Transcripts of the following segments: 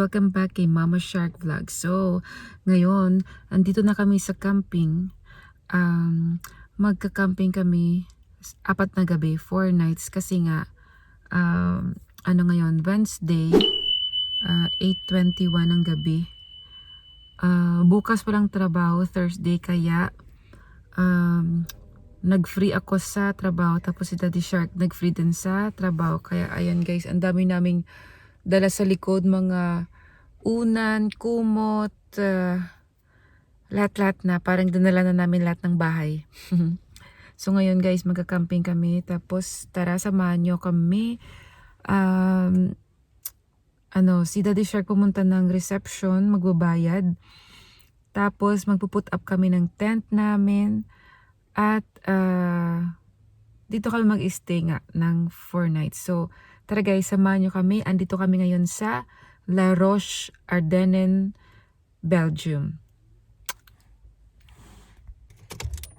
welcome back kay MamaShark Vlog. So, ngayon, andito na kami sa camping. Magka-camping kami 4 na gabi, 4 nights kasi nga ano ngayon, Wednesday, 8:21 ng gabi. Bukas walang trabaho, Thursday, kaya nag-free ako sa trabaho, tapos si Daddy Shark nag-free din sa trabaho. Kaya ayan guys, ang dami naming dala sa likod, mga unan, kumot, lahat-lahat na. Parang dinala na namin lahat ng bahay. So ngayon guys, magka-camping kami. Tapos tara, samahan nyo kami. Si Daddy Shark pumunta ng reception, magbabayad. Tapos magpuput up kami ng tent namin. At dito kami mag-stay nga ng 4 nights. So tara guys, samahan nyo kami. Andito kami ngayon sa Roche Belgium.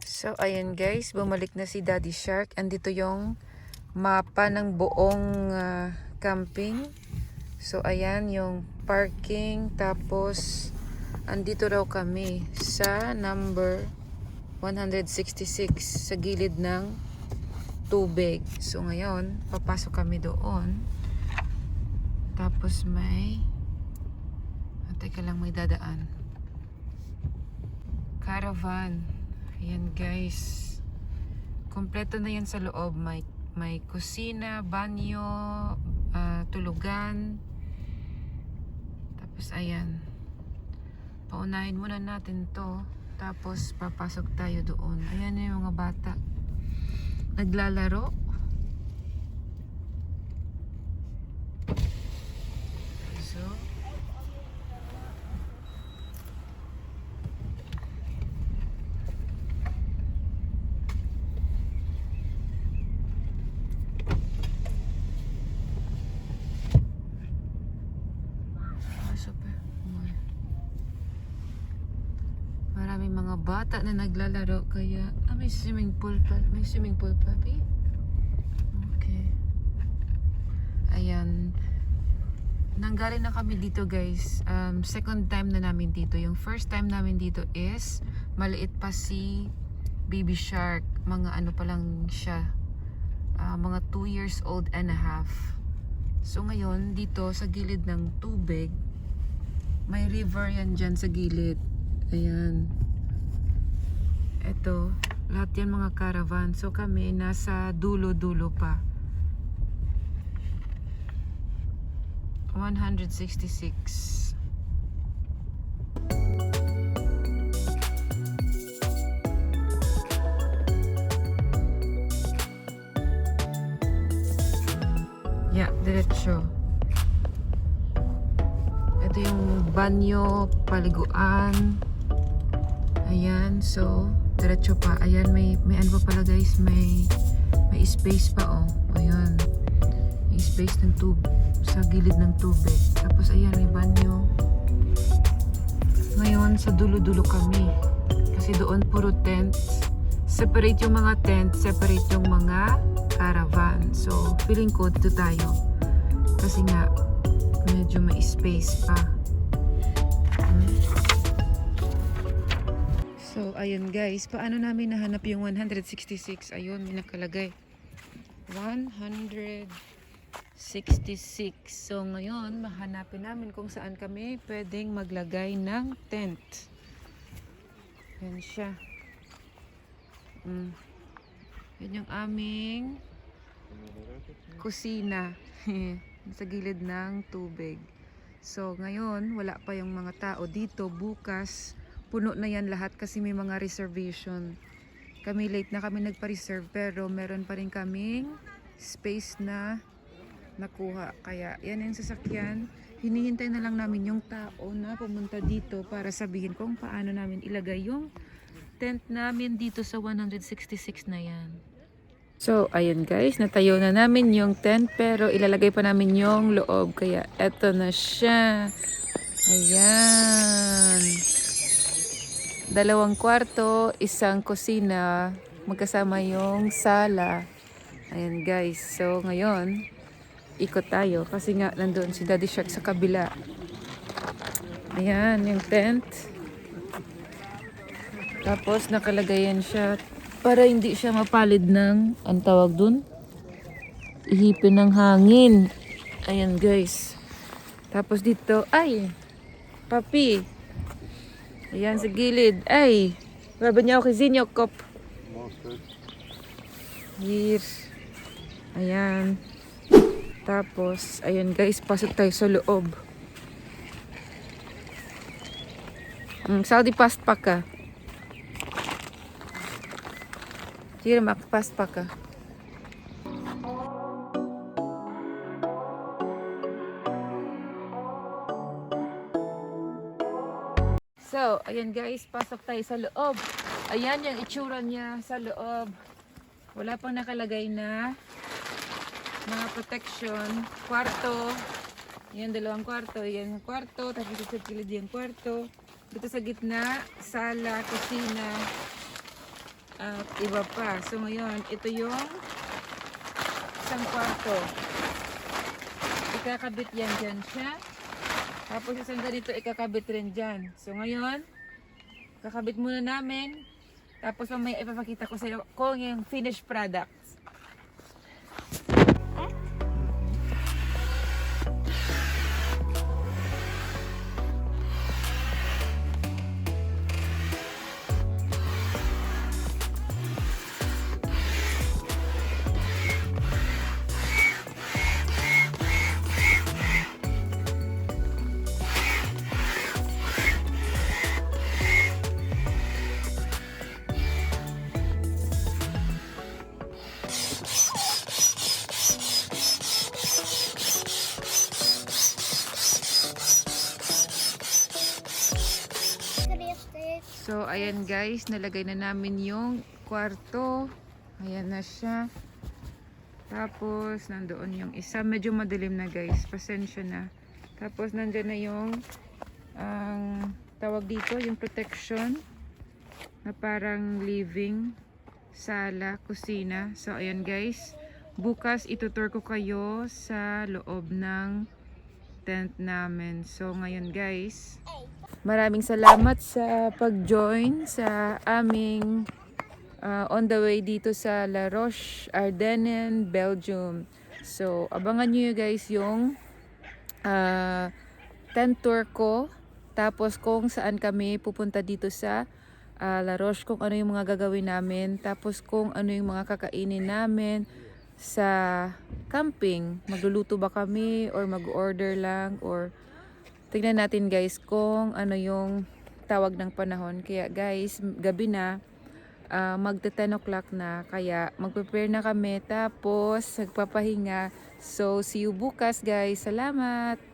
So ayan guys, bumalik na si Daddy Shark. Andito yung mapa ng buong camping. So ayan yung parking. Tapos andito raw kami sa number 166 sa gilid ng tubig. So ngayon, papasok kami doon. Tapos may teka lang, may dadaan. Caravan. Ayan guys. Kompleto na yan sa loob. May kusina, banyo, tulugan. Tapos ayan. Paunahin muna natin to. Tapos papasok tayo doon. Ayan na yung mga bata. Naglalaro. So maraming mga bata na naglalaro, kaya may swimming pool pa. May swimming pool pa, babe. Okay. Ayan. Nanggaling na kami dito guys. Second time na namin dito. Yung first time namin dito is maliit pa si baby shark. Mga ano pa lang siya. Mga 2 years old and a half. So ngayon dito sa gilid ng tubig, may river yan dyan sa gilid. Ayan. Ito, lahat yan mga caravan. So kami nasa dulo-dulo pa. 166. Yeah, diretso. Ito yung banyo, paliguan. Ayan, so diretso pa. Ayan, may ano pa pala guys, may space pa, oh. Ayan. May space ng tubig sa gilid ng tubig. Tapos ayan, may banyo. Ngayon sa dulo-dulo kami. Kasi doon puro tents. Separate yung mga tent, separate yung mga caravan. So feeling ko dito tayo. Kasi nga medyo may space pa. So, ayun guys. Paano namin nahanap yung 166? Ayun, may nakalagay. 166. So, ngayon, mahanapin namin kung saan kami pwedeng maglagay ng tent. Yan siya. Yan yung aming kusina. Sa gilid ng tubig. So, ngayon, wala pa yung mga tao dito. Bukas, puno na yan lahat kasi may mga reservation. Kami late na kami nagpa-reserve, pero meron pa rin kaming space na nakuha. Kaya yan yung sasakyan. Hinihintay na lang namin yung tao na pumunta dito para sabihin kung paano namin ilagay yung tent namin dito sa 166 na yan. So ayun guys, natayo na namin yung tent, pero ilalagay pa namin yung loob. Kaya eto na siya. Ayan. 2 kwarto, 1 kusina, magkasama yung sala. Ayan guys, so ngayon ikot tayo kasi nga nandun si Daddy Shark sa kabila. Ayan, yung tent. Tapos nakalagayan siya para hindi siya mapalid ng, ang tawag dun, ihipin ng hangin. Ayan guys. Tapos dito, ay, papi. Ayan sa gilid. Ay, baba niya ako kizinyo kop. Here. Ayan. Tapos, ayan guys, pasok tayo sa loob. Saudi past pa ka. Sige, makapast pa ka. So, ayan guys, pasok tayo sa loob. Ayan yung itsura niya sa loob. Wala pang nakalagay na mga protection. Kwarto. Ayan, dalawang kwarto. Ayan yung kwarto. Tapos sa gilid yung kwarto. Dito sa gitna, sala, kusina, at iba pa. So ngayon, ito yung isang kwarto. Ikakabit yan dyan siya. Tapos isang ganito ikakabit rin dyan. So ngayon, kakabit muna namin. Tapos mamaya ipapakita ko sa iyo kung yung finished products. So, ayan guys, nalagay na namin yung kwarto. Ayan na siya. Tapos, nandoon yung isa. Medyo madilim na guys. Pasensya na. Tapos, nandyan na yung tawag dito, yung protection na parang living, sala, kusina. So, ayan guys. Bukas, itutur ko kayo sa loob ng tent namin. So, ngayon guys, maraming salamat sa pag-join sa aming on the way dito sa La Roche Belgium. So, abangan nyo guys yung tent tour ko. Tapos kung saan kami pupunta dito sa La Roche, kung ano yung mga gagawin namin. Tapos kung ano yung mga kakainin namin sa camping. Magluluto ba kami or mag-order lang, or tignan natin guys kung ano yung tawag ng panahon. Kaya guys, gabi na, magta 10 o'clock na, kaya mag-prepare na kami, tapos nagpapahinga. So see you bukas guys. Salamat!